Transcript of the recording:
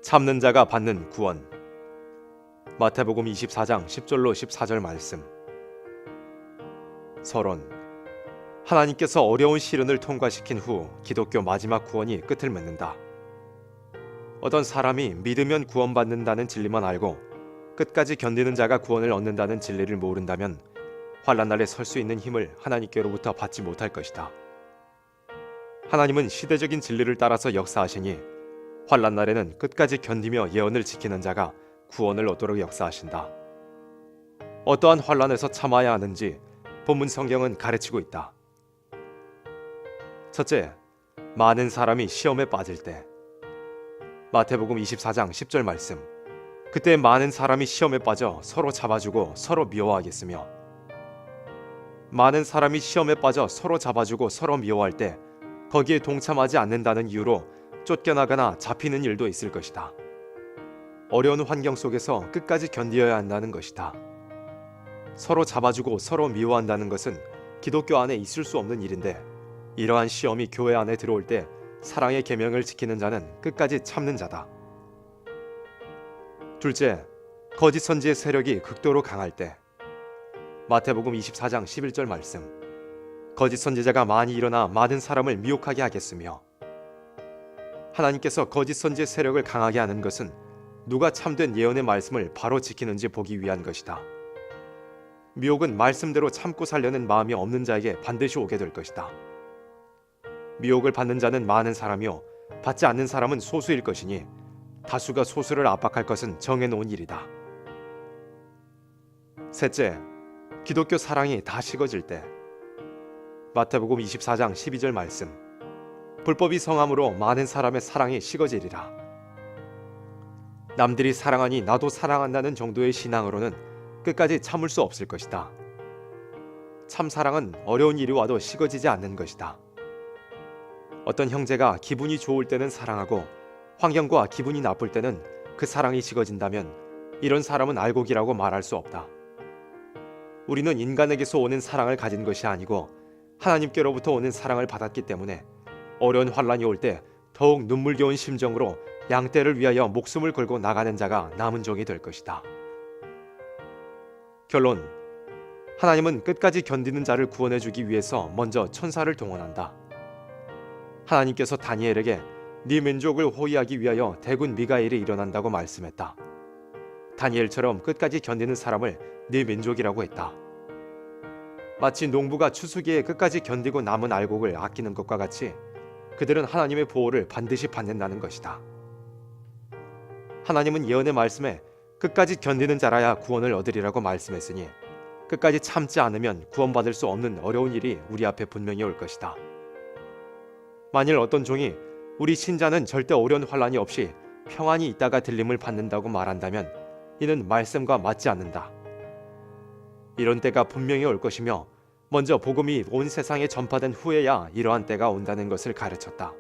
참는 자가 받는 구원. 마태복음 24장 10절로 14절 말씀. 서론. 하나님께서 어려운 시련을 통과시킨 후 기독교 마지막 구원이 끝을 맺는다. 어떤 사람이 믿으면 구원받는다는 진리만 알고 끝까지 견디는 자가 구원을 얻는다는 진리를 모른다면 환난 날에 설 수 있는 힘을 하나님께로부터 받지 못할 것이다. 하나님은 시대적인 진리를 따라서 역사하시니 환난 날에는 끝까지 견디며 예언을 지키는 자가 구원을 얻도록 역사하신다. 어떠한 환난에서 참아야 하는지 본문 성경은 가르치고 있다. 첫째, 많은 사람이 시험에 빠질 때. 마태복음 24장 10절 말씀. 그때 많은 사람이 시험에 빠져 서로 잡아주고 서로 미워하겠으며. 많은 사람이 시험에 빠져 서로 잡아주고 서로 미워할 때 거기에 동참하지 않는다는 이유로 쫓겨나거나 잡히는 일도 있을 것이다. 어려운 환경 속에서 끝까지 견디어야 한다는 것이다. 서로 잡아주고 서로 미워한다는 것은 기독교 안에 있을 수 없는 일인데, 이러한 시험이 교회 안에 들어올 때 사랑의 계명을 지키는 자는 끝까지 참는 자다. 둘째, 거짓 선지의 세력이 극도로 강할 때. 마태복음 24장 11절 말씀. 거짓 선지자가 많이 일어나 많은 사람을 미혹하게 하겠으며. 하나님께서 거짓 선지의 세력을 강하게 하는 것은 누가 참된 예언의 말씀을 바로 지키는지 보기 위한 것이다. 미혹은 말씀대로 참고 살려는 마음이 없는 자에게 반드시 오게 될 것이다. 미혹을 받는 자는 많은 사람이요 받지 않는 사람은 소수일 것이니 다수가 소수를 압박할 것은 정해놓은 일이다. 셋째, 기독교 사랑이 다 식어질 때. 마태복음 24장 12절 말씀. 불법이 성함으로 많은 사람의 사랑이 식어지리라. 남들이 사랑하니 나도 사랑한다는 정도의 신앙으로는 끝까지 참을 수 없을 것이다. 참 사랑은 어려운 일이 와도 식어지지 않는 것이다. 어떤 형제가 기분이 좋을 때는 사랑하고 환경과 기분이 나쁠 때는 그 사랑이 식어진다면 이런 사람은 알곡이라고 말할 수 없다. 우리는 인간에게서 오는 사랑을 가진 것이 아니고 하나님께로부터 오는 사랑을 받았기 때문에 어려운 환난이 올 때 더욱 눈물겨운 심정으로 양떼를 위하여 목숨을 걸고 나가는 자가 남은 종이 될 것이다. 결론. 하나님은 끝까지 견디는 자를 구원해주기 위해서 먼저 천사를 동원한다. 하나님께서 다니엘에게 네 민족을 호위하기 위하여 대군 미가엘이 일어난다고 말씀했다. 다니엘처럼 끝까지 견디는 사람을 네 민족이라고 했다. 마치 농부가 추수기에 끝까지 견디고 남은 알곡을 아끼는 것과 같이 그들은 하나님의 보호를 반드시 받는다는 것이다. 하나님은 예언의 말씀에 끝까지 견디는 자라야 구원을 얻으리라고 말씀했으니 끝까지 참지 않으면 구원받을 수 없는 어려운 일이 우리 앞에 분명히 올 것이다. 만일 어떤 종이 우리 신자는 절대 어려운 환난이 없이 평안히 있다가 들림을 받는다고 말한다면 이는 말씀과 맞지 않는다. 이런 때가 분명히 올 것이며 먼저 복음이 온 세상에 전파된 후에야 이러한 때가 온다는 것을 가르쳤다.